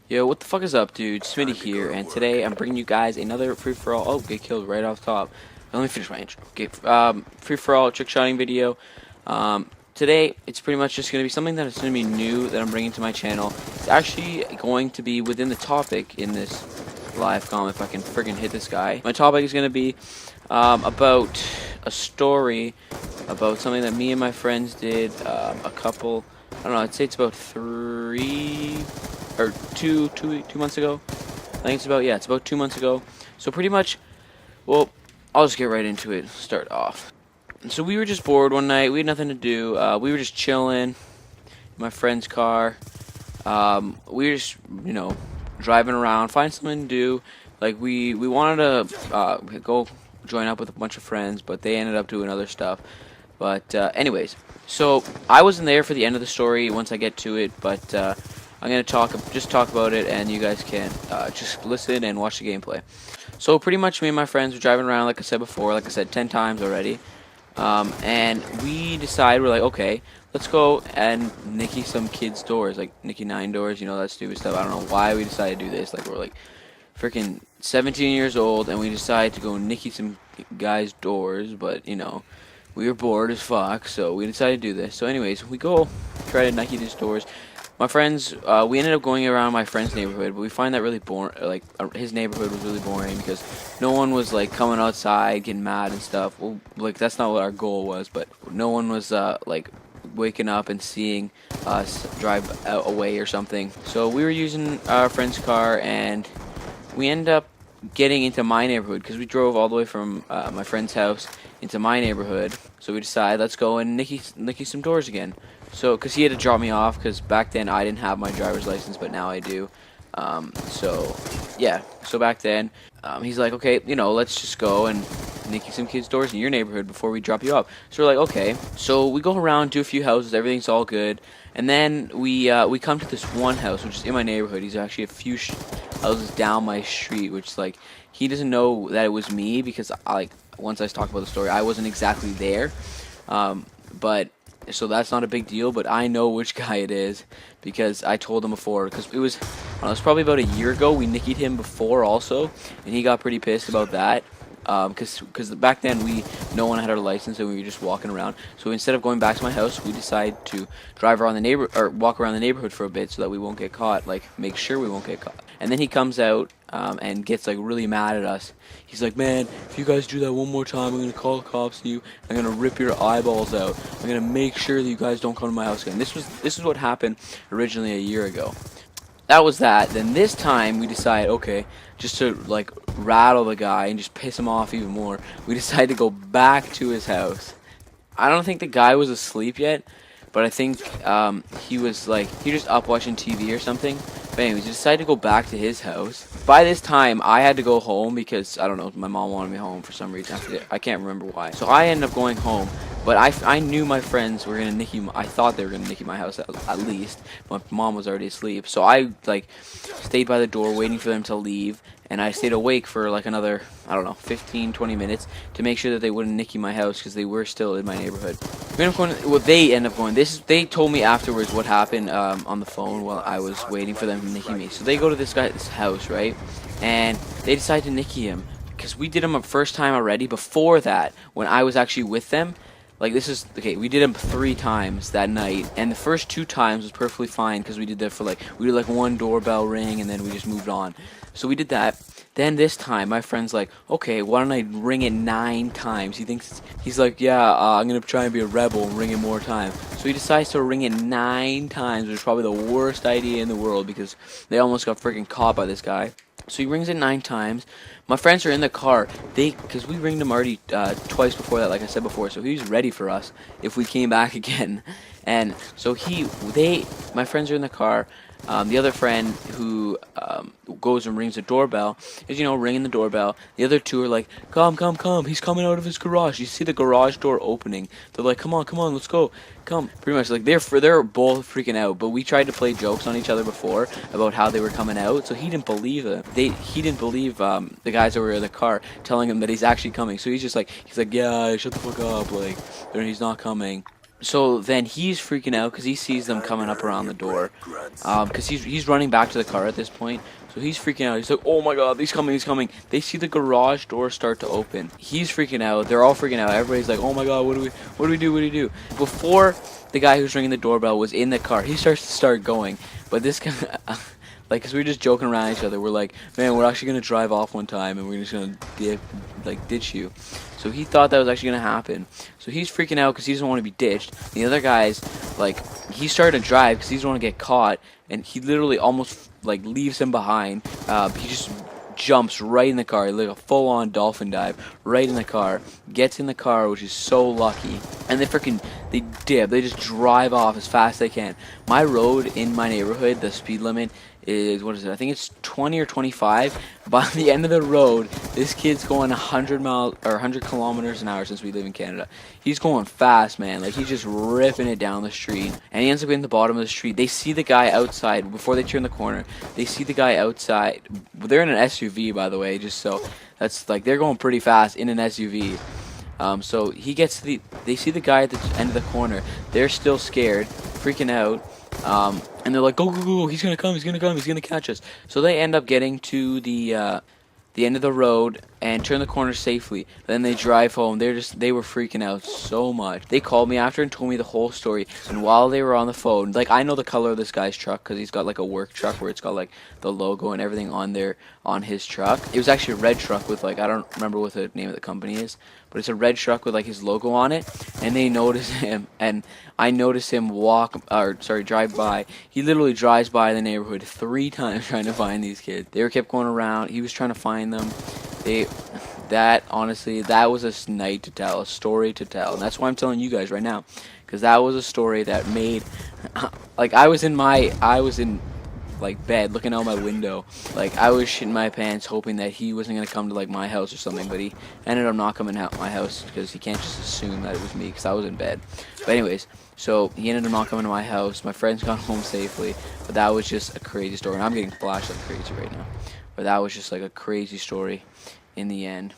Yo, what the fuck is up, dude? Smitty here, and today I'm bringing you guys another free-for-all. Oh, get killed right off top. Let me finish my intro. Okay, free-for-all trick-shotting video. Today, it's pretty much just going to be something that is going to be new that I'm bringing to my channel. It's actually going to be within the topic in this live comm, if I can friggin' hit this guy. My topic is going to be about a story about something that me and my friends did a couple, I don't know, I'd say it's about 2 months ago. I think it's about 2 months ago. So pretty much, well, I'll just get right into it. Start off. So we were just bored one night. We had nothing to do. We were just chilling in my friend's car. We were just, driving around, find something to do. Like we wanted to go join up with a bunch of friends, but they ended up doing other stuff. But anyways, so I wasn't there for the end of the story once I get to it, but I'm gonna just talk about it, and you guys can just listen and watch the gameplay. So pretty much, me and my friends were driving around, like I said before, like I said 10 times already, and we decided, we're like, okay, let's go and nicky some kids' doors, like nicky 9 doors, that stupid stuff. I don't know why we decided to do this. Like, we're like freaking 17 years old, and we decided to go nicky some guys' doors, but we were bored as fuck, so we decided to do this. So anyways, we go try to nicky these doors. My friends, we ended up going around my friend's neighborhood, but we find that really boring. Like, his neighborhood was really boring because no one was like coming outside, getting mad and stuff. Well, like, that's not what our goal was, but no one was like waking up and seeing us drive away or something. So we were using our friend's car, and we ended up getting into my neighborhood because we drove all the way from my friend's house into my neighborhood. So we decided, let's go and nicky some doors again. So, because he had to drop me off, because back then I didn't have my driver's license, but now I do. So, yeah. So back then, he's like, okay, let's just go and nicky some kids' doors in your neighborhood before we drop you off. So we're like, okay. So we go around to a few houses, everything's all good. And then we come to this one house, which is in my neighborhood. He's actually a few houses down my street, which is like, he doesn't know that it was me, because once I talk about the story, I wasn't exactly there. But so that's not a big deal, but I know which guy it is because I told him before, because it was probably about a year ago. We nickied him before also, and he got pretty pissed about that, because back then no one had our license, and we were just walking around. So instead of going back to my house, we decided to drive around walk around the neighborhood for a bit so that we won't get caught, like make sure we won't get caught. And then he comes out and gets like really mad at us. He's like, man, if you guys do that one more time, I'm gonna call the cops on you. I'm gonna rip your eyeballs out. I'm gonna make sure that you guys don't come to my house again. This is what happened originally a year ago. That was that. Then this time we decided, okay, just to like rattle the guy and just piss him off even more, we decided to go back to his house. I don't think the guy was asleep yet, but I think he was just up watching TV or something. But anyways, we decided to go back to his house. By this time, I had to go home because, I don't know, my mom wanted me home for some reason. I can't remember why. So I ended up going home. But I knew my friends were going to nicky I thought they were going to nicky my house at least. My mom was already asleep. So I, stayed by the door waiting for them to leave. And I stayed awake for, another, I don't know, 15, 20 minutes to make sure that they wouldn't nicky my house because they were still in my neighborhood. They end up going. They told me afterwards what happened on the phone while I was waiting for them to nicky me. So they go to this guy's house, right? And they decide to nicky him because we did him a first time already before that when I was actually with them. We did him 3 times that night, and the first 2 times was perfectly fine because we did that for we did one doorbell ring and then we just moved on. So we did that. Then this time, my friend's like, okay, why don't I ring it 9 times? He's like, yeah, I'm gonna try and be a rebel and ring it more times. So he decides to ring it 9 times, which is probably the worst idea in the world because they almost got freaking caught by this guy. So he rings it 9 times. My friends are in the car. Because we ringed him already twice before that, like I said before. So he was ready for us if we came back again. And so my friends are in the car. The other friend who goes and rings the doorbell is, ringing the doorbell. The other 2 are like, come, he's coming out of his garage. You see the garage door opening. They're like, come on, let's go. Come. Pretty much, they're both freaking out. But we tried to play jokes on each other before about how they were coming out, so he didn't believe it. He didn't believe the guys that were in the car telling him that he's actually coming. So he's like, yeah, shut the fuck up, he's not coming. So then he's freaking out because he sees them coming up around the door. Because he's running back to the car at this point. So he's freaking out. He's like, oh my god, he's coming, he's coming. They see the garage door start to open. He's freaking out. They're all freaking out. Everybody's like, oh my god, what do we do? Before the guy who's ringing the doorbell was in the car, he starts going. But this guy, like, cause we were just joking around each other. We're like, man, we're actually gonna drive off one time and we're just gonna ditch you. So he thought that was actually gonna happen. So he's freaking out because he doesn't want to be ditched. The other guy's like, he started to drive because he doesn't want to get caught, and he literally almost like leaves him behind. He just jumps right in the car, like a full-on dolphin dive, right in the car. Gets in the car, which is so lucky, and they dip. They just drive off as fast as they can. My road in my neighborhood, the speed limit is, what is it? I think it's 20 or 25. By the end of the road, this kid's going 100 miles or 100 kilometers an hour since we live in Canada. He's going fast, man. Like, he's just ripping it down the street. And he ends up in the bottom of the street. They see the guy outside before they turn the corner. They see the guy outside. They're in an SUV, by the way, just so that's like they're going pretty fast in an SUV. So he gets to they see the guy at the end of the corner. They're still scared, freaking out. And they're like, go, go, go, he's gonna come, he's gonna catch us. So they end up getting to the end of the road and turn the corner safely. Then they drive home. They were freaking out so much. They called me after and told me the whole story. And while they were on the phone, like, I know the color of this guy's truck because he's got like a work truck where it's got like the logo and everything on his truck. It was actually a red truck with, like, I don't remember what the name of the company is, but it's a red truck with like his logo on it. And they notice him, and I noticed him drive by. He literally drives by the neighborhood 3 times trying to find these kids. They kept going around. He was trying to find them. Honestly, that was a night to tell, a story to tell. And that's why I'm telling you guys right now, because that was a story that made, like, I was in like bed looking out my window, like I was shitting my pants hoping that he wasn't gonna come to like my house or something, but he ended up not coming out my house because he can't just assume that it was me because I was in bed. But anyways, so he ended up not coming to my house. My friends got home safely, but that was just a crazy story, and I'm getting flashed like crazy right now. But that was just like a crazy story in the end.